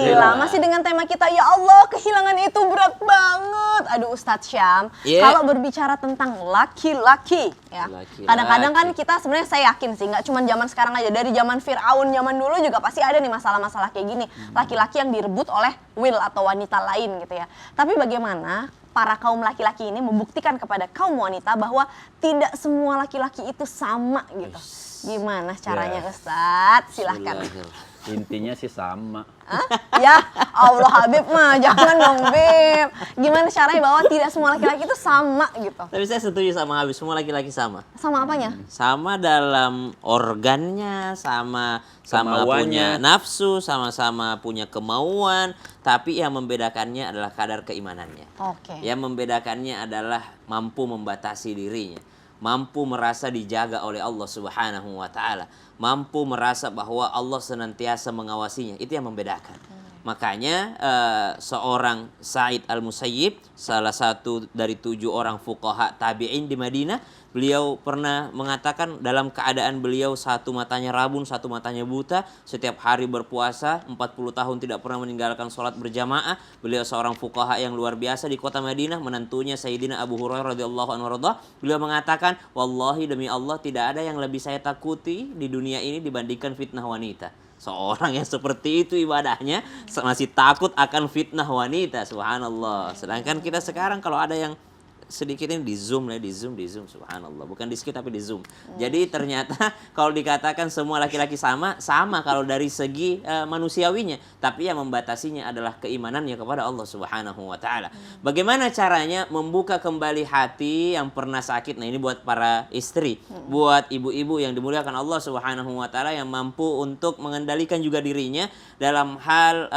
Alhamdulillah, masih dengan tema kita, ya Allah kehilangan itu berat banget. Aduh Ustadz Syam, kalau berbicara tentang laki-laki ya, kadang-kadang kan kita sebenarnya saya yakin sih, nggak cuma zaman sekarang aja, dari zaman Fir'aun zaman dulu juga pasti ada nih masalah-masalah kayak gini. Laki-laki yang direbut oleh will atau wanita lain gitu ya. Tapi bagaimana para kaum laki-laki ini membuktikan kepada kaum wanita bahwa tidak semua laki-laki itu sama gitu. Gimana caranya Ustadz? Silahkan. Intinya sih sama. Hah? Ya Allah Habib mah jangan dong Beb. Gimana caranya bahwa tidak semua laki-laki itu sama gitu? Tapi saya setuju sama Habib, semua laki-laki sama. Sama apanya? Sama dalam organnya, sama punya nafsu, sama-sama punya kemauan. Tapi yang membedakannya adalah kadar keimanannya. Yang membedakannya adalah mampu membatasi dirinya, mampu merasa dijaga oleh Allah Subhanahu wa taala, mampu merasa bahwa Allah senantiasa mengawasinya. Itu yang membedakan. Makanya seorang Sa'id Al-Musayyib, salah satu dari 7 orang fuqaha tabi'in di Madinah, beliau pernah mengatakan dalam keadaan beliau satu matanya rabun, satu matanya buta, setiap hari berpuasa, 40 tahun tidak pernah meninggalkan sholat berjamaah. Beliau seorang fuqaha yang luar biasa di kota Madinah, menantunya Sayyidina Abu Hurairah radhiyallahu anhu radha. Beliau mengatakan, wallahi demi Allah tidak ada yang lebih saya takuti di dunia ini dibandingkan fitnah wanita. Seorang yang seperti itu ibadahnya masih takut akan fitnah wanita, subhanallah. Sedangkan kita sekarang kalau ada yang sedikit ini di zoom, subhanallah. Bukan di skip tapi di zoom. Jadi ternyata kalau dikatakan semua laki-laki sama kalau dari segi manusiawinya. Tapi yang membatasinya adalah keimanannya kepada Allah Subhanahu wa taala. Bagaimana caranya membuka kembali hati yang pernah sakit? Nah ini buat para istri, buat ibu-ibu yang dimuliakan Allah Subhanahu wa taala, yang mampu untuk mengendalikan juga dirinya dalam hal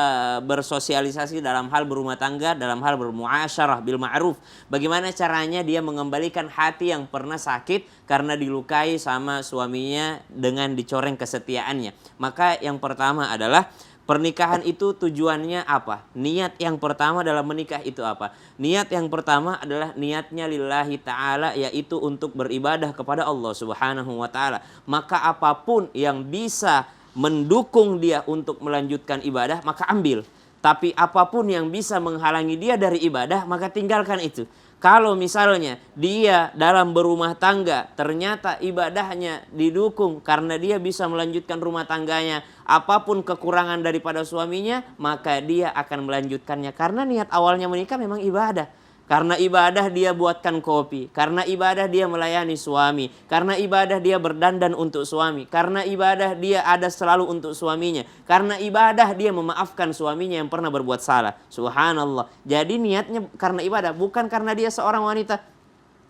bersosialisasi, dalam hal berumah tangga, dalam hal bermuasyarah bil ma'ruf. Bagaimana caranya dia mengembalikan hati yang pernah sakit karena dilukai sama suaminya dengan dicoreng kesetiaannya. Maka yang pertama adalah pernikahan itu tujuannya apa? Niat yang pertama dalam menikah itu apa? Niat yang pertama adalah niatnya lillahi ta'ala, yaitu untuk beribadah kepada Allah Subhanahu wa ta'ala. Maka apapun yang bisa mendukung dia untuk melanjutkan ibadah, maka ambil. Tapi apapun yang bisa menghalangi dia dari ibadah, maka tinggalkan itu. Kalau misalnya dia dalam berumah tangga ternyata ibadahnya didukung karena dia bisa melanjutkan rumah tangganya, apapun kekurangan daripada suaminya, maka dia akan melanjutkannya. Karena niat awalnya menikah memang ibadah. Karena ibadah dia buatkan kopi, karena ibadah dia melayani suami, karena ibadah dia berdandan untuk suami, karena ibadah dia ada selalu untuk suaminya, karena ibadah dia memaafkan suaminya yang pernah berbuat salah. Subhanallah. Jadi niatnya karena ibadah, bukan karena dia seorang wanita.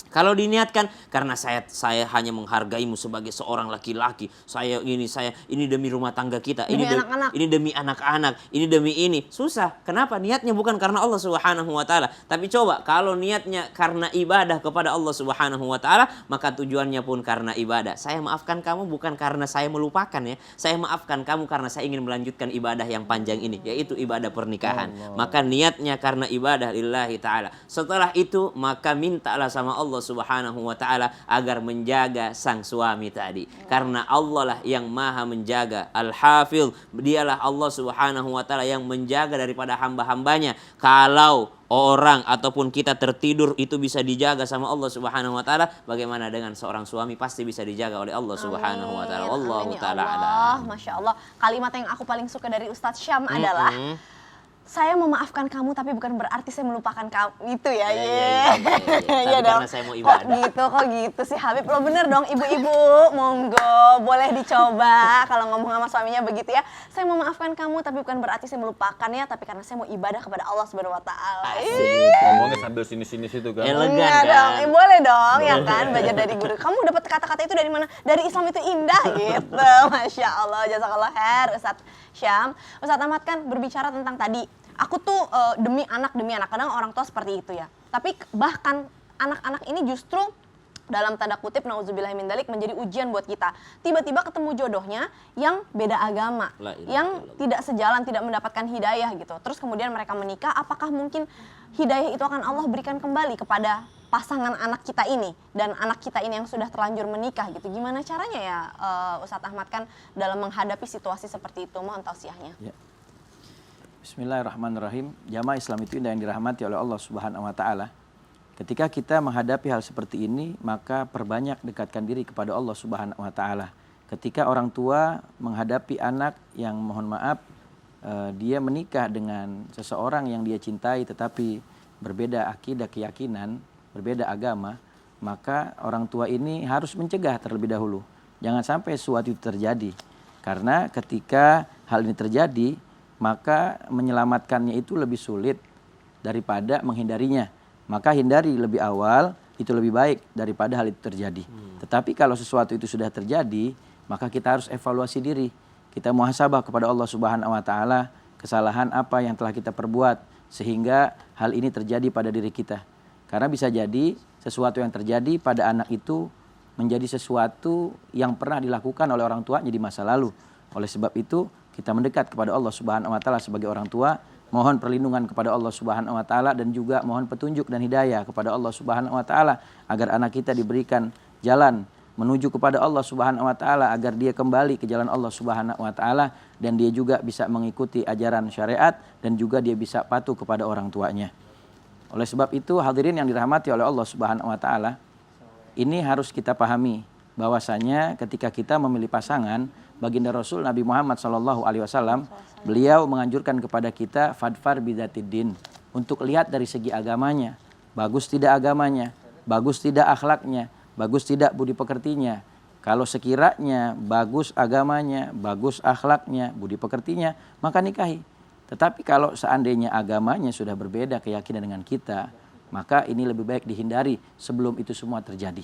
Kalau diniatkan karena saya hanya menghargaimu sebagai seorang laki-laki, ini demi rumah tangga kita, ini demi anak-anak, ini demi ini. Susah. Kenapa? Niatnya bukan karena Allah Subhanahu wa taala. Tapi coba kalau niatnya karena ibadah kepada Allah Subhanahu wa taala, maka tujuannya pun karena ibadah. Saya maafkan kamu bukan karena saya melupakan ya. Saya maafkan kamu karena saya ingin melanjutkan ibadah yang panjang ini, yaitu ibadah pernikahan. Maka niatnya karena ibadah lillahi taala. Setelah itu maka mintalah sama Allah Subhanahu wa ta'ala agar menjaga sang suami tadi. Karena Allah lah yang maha menjaga. Al-Hafidh, dialah Allah Subhanahu wa ta'ala yang menjaga daripada hamba-hambanya. Kalau orang ataupun kita tertidur itu bisa dijaga sama Allah Subhanahu wa ta'ala, bagaimana dengan seorang suami? Pasti bisa dijaga oleh Allah Subhanahu wa ta'ala. Wallahu ta'ala a'lam. Masya Allah. Kalimat yang aku paling suka dari Ustadz Syam adalah saya memaafkan kamu tapi bukan berarti saya melupakan kamu. Itu ya. Iya dong. Karena saya mau ibadah. Kok gitu sih Habib? Lo bener dong ibu-ibu. Monggo boleh dicoba kalau ngomong sama suaminya begitu ya. Saya memaafkan kamu tapi bukan berarti saya melupakannya, tapi karena saya mau ibadah kepada Allah Subhanahu wa taala. Ngomongnya sambil sini-sini situ kan. Elegan kan? Boleh dong ya kan, belajar dari guru. Kamu dapat kata-kata itu dari mana? Dari Islam itu indah gitu. Masya Allah, jazakallah khair Ustadz Syam. Ustadz Ahmad kan berbicara tentang tadi, aku tuh demi anak. Kadang orang tua seperti itu ya. Tapi bahkan anak-anak ini justru dalam tanda kutip nauzubillahi min dzalik menjadi ujian buat kita. Tiba-tiba ketemu jodohnya yang beda agama, yang tidak sejalan, tidak mendapatkan hidayah gitu. Terus kemudian mereka menikah, apakah mungkin hidayah itu akan Allah berikan kembali kepada pasangan anak kita ini dan anak kita ini yang sudah terlanjur menikah gitu? Gimana caranya ya Ustadz Ahmad kan dalam menghadapi situasi seperti itu? Mohon tausiahnya. Bismillahirrahmanirrahim. Jamaah Islam itu indah yang dirahmati oleh Allah Subhanahu wa taala. Ketika kita menghadapi hal seperti ini, maka perbanyak dekatkan diri kepada Allah Subhanahu wa taala. Ketika orang tua menghadapi anak yang mohon maaf dia menikah dengan seseorang yang dia cintai tetapi berbeda akidah, keyakinan, berbeda agama, maka orang tua ini harus mencegah terlebih dahulu. Jangan sampai sesuatu itu terjadi. Karena ketika hal ini terjadi, maka menyelamatkannya itu lebih sulit daripada menghindarinya. Maka hindari lebih awal itu lebih baik daripada hal itu terjadi. Tetapi kalau sesuatu itu sudah terjadi, maka kita harus evaluasi diri. Kita muhasabah kepada Allah Subhanahu wa taala kesalahan apa yang telah kita perbuat sehingga hal ini terjadi pada diri kita. Karena bisa jadi sesuatu yang terjadi pada anak itu menjadi sesuatu yang pernah dilakukan oleh orang tuanya di masa lalu. Oleh sebab itu, kita mendekat kepada Allah Subhanahu wa taala sebagai orang tua, mohon perlindungan kepada Allah Subhanahu wa taala dan juga mohon petunjuk dan hidayah kepada Allah Subhanahu wa taala agar anak kita diberikan jalan menuju kepada Allah Subhanahu wa taala, agar dia kembali ke jalan Allah Subhanahu wa taala dan dia juga bisa mengikuti ajaran syariat dan juga dia bisa patuh kepada orang tuanya. Oleh sebab itu, hadirin yang dirahmati oleh Allah Subhanahu wa taala, ini harus kita pahami bahwasanya ketika kita memilih pasangan, baginda Rasul Nabi Muhammad SAW, beliau menganjurkan kepada kita fadfar bidzatiddin, untuk lihat dari segi agamanya, bagus tidak agamanya, bagus tidak akhlaknya, bagus tidak budi pekertinya. Kalau sekiranya bagus agamanya, bagus akhlaknya, budi pekertinya, maka nikahi. Tetapi kalau seandainya agamanya sudah berbeda keyakinan dengan kita, maka ini lebih baik dihindari sebelum itu semua terjadi.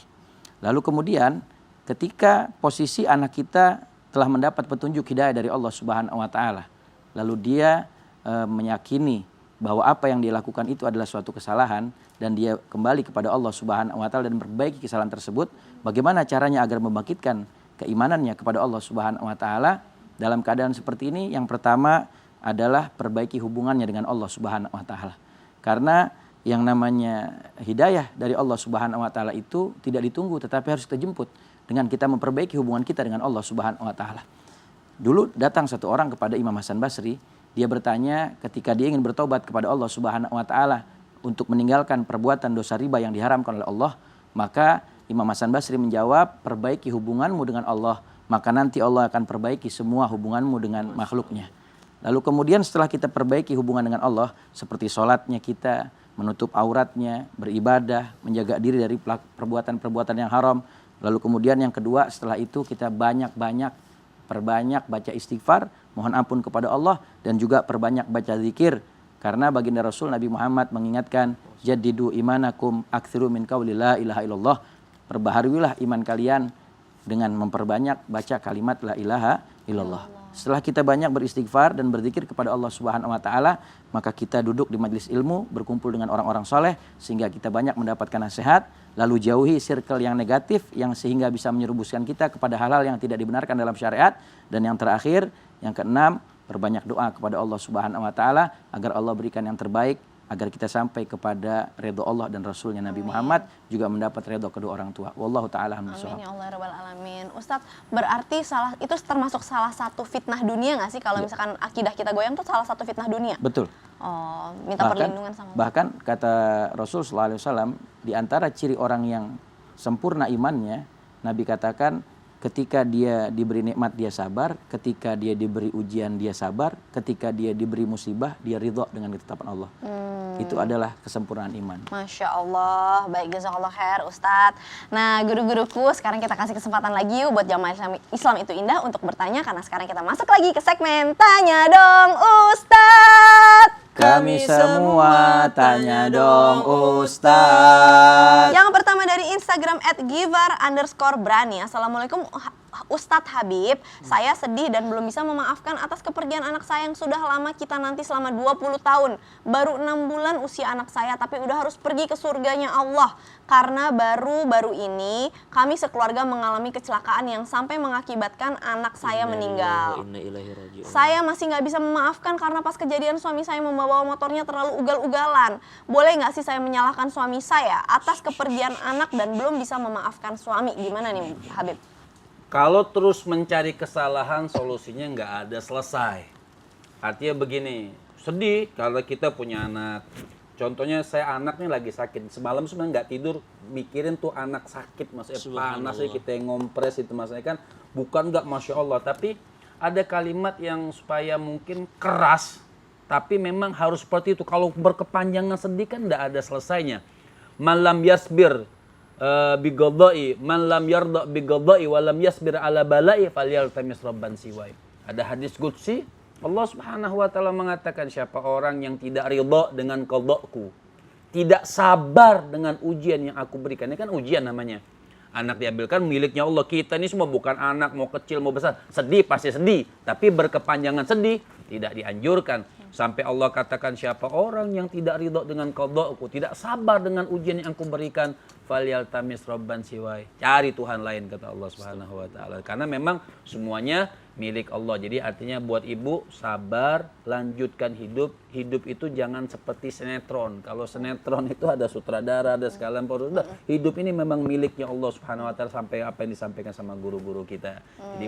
Lalu kemudian ketika posisi anak kita telah mendapat petunjuk hidayah dari Allah Subhanahu wa taala, lalu dia meyakini bahwa apa yang dia lakukan itu adalah suatu kesalahan dan dia kembali kepada Allah Subhanahu wa taala dan memperbaiki kesalahan tersebut, bagaimana caranya agar membangkitkan keimanannya kepada Allah Subhanahu wa taala? Dalam keadaan seperti ini, yang pertama adalah perbaiki hubungannya dengan Allah Subhanahu wa taala. Karena yang namanya hidayah dari Allah Subhanahu wa taala itu tidak ditunggu tetapi harus kita jemput dengan kita memperbaiki hubungan kita dengan Allah Subhanahu wa taala. Dulu datang satu orang kepada Imam Hasan Basri, dia bertanya ketika dia ingin bertobat kepada Allah Subhanahu wa taala untuk meninggalkan perbuatan dosa riba yang diharamkan oleh Allah, maka Imam Hasan Basri menjawab, perbaiki hubunganmu dengan Allah, maka nanti Allah akan perbaiki semua hubunganmu dengan makhluknya. Lalu kemudian setelah kita perbaiki hubungan dengan Allah, seperti sholatnya kita, menutup auratnya, beribadah, menjaga diri dari perbuatan-perbuatan yang haram. Lalu kemudian yang kedua, setelah itu kita perbanyak baca istighfar, mohon ampun kepada Allah, dan juga perbanyak baca zikir. Karena baginda Rasul Nabi Muhammad mengingatkan, jaddidu imanakum aktsiru min qauli la ilaha illallah. Perbaharuilah iman kalian dengan memperbanyak baca kalimat la ilaha illallah. Setelah kita banyak beristighfar dan berzikir kepada Allah Subhanahu wa taala, maka kita duduk di majelis ilmu, berkumpul dengan orang-orang soleh sehingga kita banyak mendapatkan nasihat, lalu jauhi circle yang negatif yang sehingga bisa menyerumuskan kita kepada hal-hal yang tidak dibenarkan dalam syariat. Dan yang terakhir, yang keenam, perbanyak doa kepada Allah Subhanahu wa taala agar Allah berikan yang terbaik, agar kita sampai kepada ridho Allah dan Rasulnya Nabi Muhammad, juga mendapat ridho kedua orang tua. Wallahu ta'ala amin. Amin ya Allah rabbal alamin. Ustadz, berarti itu termasuk salah satu fitnah dunia nggak sih? Kalau misalkan akidah kita goyang tuh salah satu fitnah dunia? Betul. Oh, minta perlindungan sama Allah. Bahkan kata Rasul SAW, di antara ciri orang yang sempurna imannya, Nabi katakan ketika dia diberi nikmat dia sabar, ketika dia diberi ujian dia sabar, ketika dia diberi musibah dia ridho dengan ketetapan Allah. Itu adalah kesempurnaan iman. Masya Allah, baik, jazakallah khair Ustadz. Nah guru-guruku, sekarang kita kasih kesempatan lagi yuk buat jamaah Islam itu indah untuk bertanya, karena sekarang kita masuk lagi ke segmen Tanya Dong Ustadz. Kami semua tanya dong Ustadz. Yang pertama dari Instagram @givar_brani. Assalamualaikum Ustadz Habib, saya sedih dan belum bisa memaafkan atas kepergian anak saya yang sudah lama kita nanti selama 20 tahun. Baru 6 bulan usia anak saya, tapi udah harus pergi ke surganya Allah. Karena baru-baru ini kami sekeluarga mengalami kecelakaan yang sampai mengakibatkan anak saya meninggal. Saya masih nggak bisa memaafkan karena pas kejadian suami saya membawa motornya terlalu ugal-ugalan. Boleh nggak sih saya menyalahkan suami saya atas kepergian anak dan belum bisa memaafkan suami? Gimana nih Habib? Kalau terus mencari kesalahan, solusinya nggak ada selesai. Artinya begini, sedih kalau kita punya anak. Contohnya saya anak nih lagi sakit, semalam sebenarnya nggak tidur mikirin tuh anak sakit, maksudnya panas ya kita yang ngompres itu maksudnya kan bukan nggak masya Allah, tapi ada kalimat yang supaya mungkin keras, tapi memang harus seperti itu. Kalau berkepanjangan sedih kan nggak ada selesainya. Man lam yasbir bigodai, man lam yarda bigodai, walam yasbir ala balai, falyaltamis rabban siwai. Ada hadis qudsi, Allah Subhanahu wa taala mengatakan siapa orang yang tidak ridha dengan qada'ku, tidak sabar dengan ujian yang aku berikan. Ini kan ujian namanya. Anak diambilkan miliknya Allah. Kita ini semua bukan anak, mau kecil mau besar. Sedih pasti sedih, tapi berkepanjangan sedih tidak dianjurkan. Sampai Allah katakan siapa orang yang tidak ridha dengan qada'ku, tidak sabar dengan ujian yang aku berikan, falyaltamis rabban siwai. Cari Tuhan lain kata Allah Subhanahu wa taala. Karena memang semuanya milik Allah. Jadi artinya buat ibu sabar, lanjutkan hidup. Hidup itu jangan seperti sinetron. Kalau sinetron itu ada sutradara, ada sekalian produser. Hidup ini memang miliknya Allah Subhanahu wa taala sampai apa yang disampaikan sama guru-guru kita. Jadi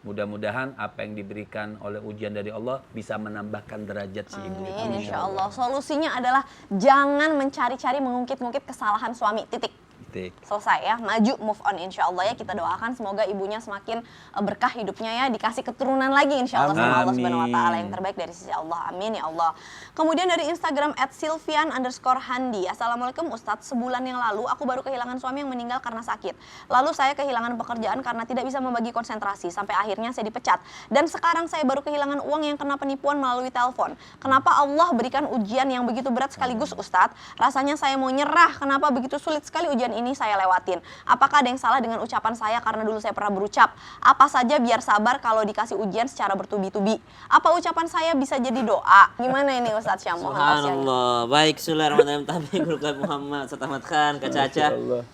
mudah-mudahan apa yang diberikan oleh ujian dari Allah bisa menambahkan derajat si ibu. Amin, insya Allah. Solusinya adalah jangan mencari-cari mengungkit-ungkit kesalahan suami. Titik. Selesai ya, maju, move on insya Allah ya. Kita doakan semoga ibunya semakin berkah hidupnya ya, dikasih keturunan lagi insya Allah sama Allah Subhanahu wa taala, yang terbaik dari sisi Allah. Amin ya Allah. Kemudian dari Instagram @silvian_handi. Assalamualaikum Ustadz, sebulan yang lalu aku baru kehilangan suami yang meninggal karena sakit. Lalu saya kehilangan pekerjaan karena tidak bisa membagi konsentrasi sampai akhirnya saya dipecat. Dan sekarang saya baru kehilangan uang yang kena penipuan melalui telepon. Kenapa Allah berikan ujian yang begitu berat sekaligus Ustadz? Rasanya saya mau nyerah. Kenapa begitu sulit sekali ujian ini saya lewatin? Apakah ada yang salah dengan ucapan saya karena dulu saya pernah berucap apa saja biar sabar kalau dikasih ujian secara bertubi-tubi? Apa ucapan saya bisa jadi doa? Gimana ini Ustadz Syam? Subhanallah. Baik, Bismillahirrahmanirrahim. Tabi Muhammad Satamat Khan, Kak Caca,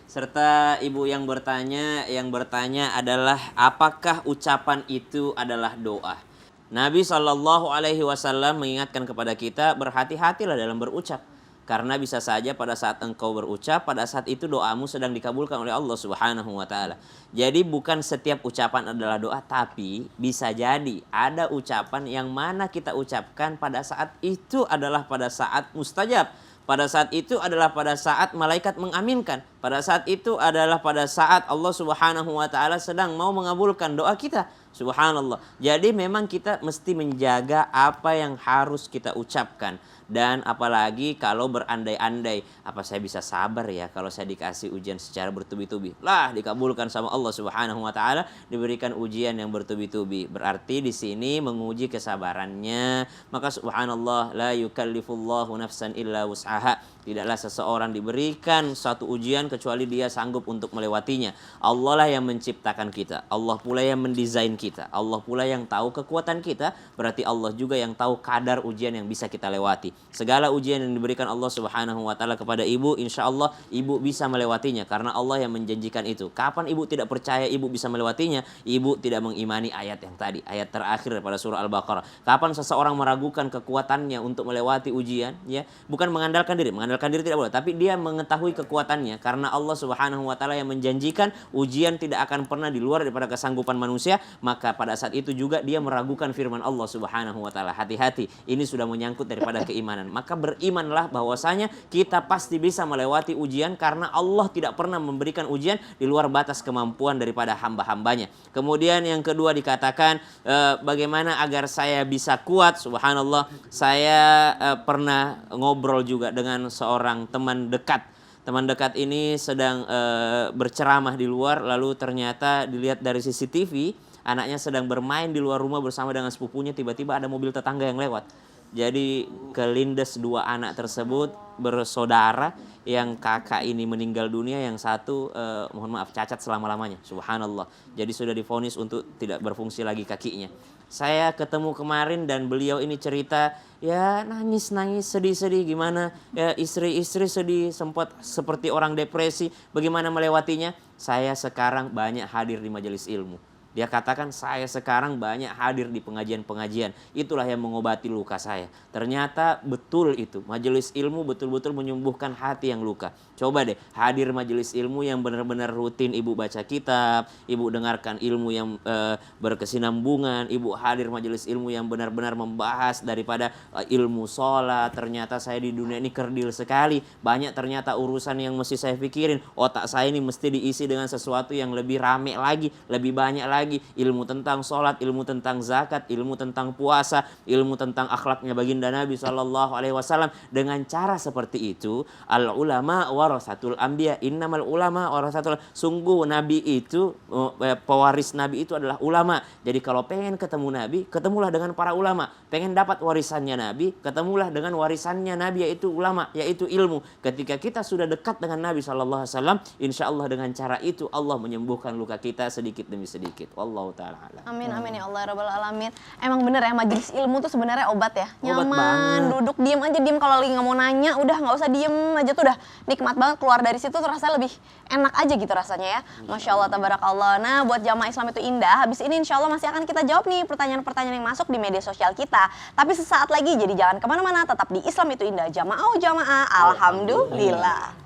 serta ibu yang bertanya adalah apakah ucapan itu adalah doa? Nabi SAW mengingatkan kepada kita berhati-hatilah dalam berucap. Karena bisa saja pada saat engkau berucap, pada saat itu doamu sedang dikabulkan oleh Allah Subhanahu wa taala. Jadi bukan setiap ucapan adalah doa, tapi bisa jadi ada ucapan yang mana kita ucapkan pada saat itu adalah pada saat mustajab. Pada saat itu adalah pada saat malaikat mengaminkan. Pada saat itu adalah pada saat Allah Subhanahu wa taala sedang mau mengabulkan doa kita. Subhanallah. Jadi memang kita mesti menjaga apa yang harus kita ucapkan. Dan apalagi kalau berandai-andai, apa saya bisa sabar ya kalau saya dikasih ujian secara bertubi-tubi? Lah, dikabulkan sama Allah Subhanahu wa taala, diberikan ujian yang bertubi-tubi. Berarti di sini menguji kesabarannya. Maka subhanallah, la yukallifullahu nafsan illa wus'aha. Tidaklah seseorang diberikan suatu ujian kecuali dia sanggup untuk melewatinya. Allah lah yang menciptakan kita. Allah pula yang mendesain kita. Allah pula yang tahu kekuatan kita. Berarti Allah juga yang tahu kadar ujian yang bisa kita lewati. Segala ujian yang diberikan Allah Subhanahu wa taala kepada ibu, insya Allah ibu bisa melewatinya karena Allah yang menjanjikan itu. Kapan ibu tidak percaya ibu bisa melewatinya? Ibu tidak mengimani ayat yang tadi, ayat terakhir daripada surah Al-Baqarah. Kapan seseorang meragukan kekuatannya untuk melewati ujian, ya, bukan mengandalkan diri tidak boleh, tapi dia mengetahui kekuatannya karena Allah Subhanahu wa taala yang menjanjikan ujian tidak akan pernah di luar daripada kesanggupan manusia, maka pada saat itu juga dia meragukan firman Allah Subhanahu wa taala. Hati-hati, ini sudah menyangkut daripada keimanan. Maka berimanlah bahwasanya kita pasti bisa melewati ujian karena Allah tidak pernah memberikan ujian di luar batas kemampuan daripada hamba-hambanya. Kemudian yang kedua dikatakan bagaimana agar saya bisa kuat. Subhanallah, saya pernah ngobrol juga dengan seorang teman dekat. Teman dekat ini sedang berceramah di luar, lalu ternyata dilihat dari CCTV, anaknya sedang bermain di luar rumah bersama dengan sepupunya, tiba-tiba ada mobil tetangga yang lewat. Jadi kelindes dua anak tersebut bersaudara, yang kakak ini meninggal dunia, yang satu mohon maaf cacat selama-lamanya. Subhanallah. Jadi sudah divonis untuk tidak berfungsi lagi kakinya. Saya ketemu kemarin dan beliau ini cerita, ya nangis-nangis, sedih-sedih, gimana ya istri-istri sedih, sempat seperti orang depresi, bagaimana melewatinya. Saya sekarang banyak hadir di majelis ilmu. Dia katakan, saya sekarang banyak hadir di pengajian-pengajian. Itulah yang mengobati luka saya. Ternyata betul itu. Majelis ilmu betul-betul menyembuhkan hati yang luka. Coba deh, hadir majelis ilmu yang benar-benar rutin ibu baca kitab, ibu dengarkan ilmu yang berkesinambungan, ibu hadir majelis ilmu yang benar-benar membahas daripada ilmu sholat. Ternyata saya di dunia ini kerdil sekali. Banyak ternyata urusan yang mesti saya pikirin. Otak saya ini mesti diisi dengan sesuatu yang lebih rame lagi, lebih banyak lagi. Ilmu tentang sholat, ilmu tentang zakat, ilmu tentang puasa, ilmu tentang akhlaknya baginda Nabi SAW. Dengan cara seperti itu, al ulama warasatul anbiya, innamal ulama warasatul. Sungguh Nabi itu, pewaris Nabi itu adalah ulama. Jadi kalau pengen ketemu Nabi, ketemulah dengan para ulama. Pengen dapat warisannya Nabi, ketemulah dengan warisannya Nabi, yaitu ulama, yaitu ilmu. Ketika kita sudah dekat dengan Nabi SAW, insya Allah dengan cara itu Allah menyembuhkan luka kita sedikit demi sedikit. Wallahu ta'ala alam. Amin amin ya Allah rabbal alamin. Emang bener ya, majelis ilmu tuh sebenarnya obat ya. Obat Nyaman, banget. duduk diem aja, diem kalau lagi nggak mau nanya, udah nggak usah diem aja tuh udah nikmat banget, keluar dari situ tuh rasanya lebih enak aja gitu rasanya ya. Masya Allah tabarakallah. Nah buat jamaah Islam itu indah, habis ini insya Allah masih akan kita jawab nih pertanyaan-pertanyaan yang masuk di media sosial kita. Tapi sesaat lagi, jadi jangan kemana-mana, tetap di Islam itu indah. Jamaah Alhamdulillah.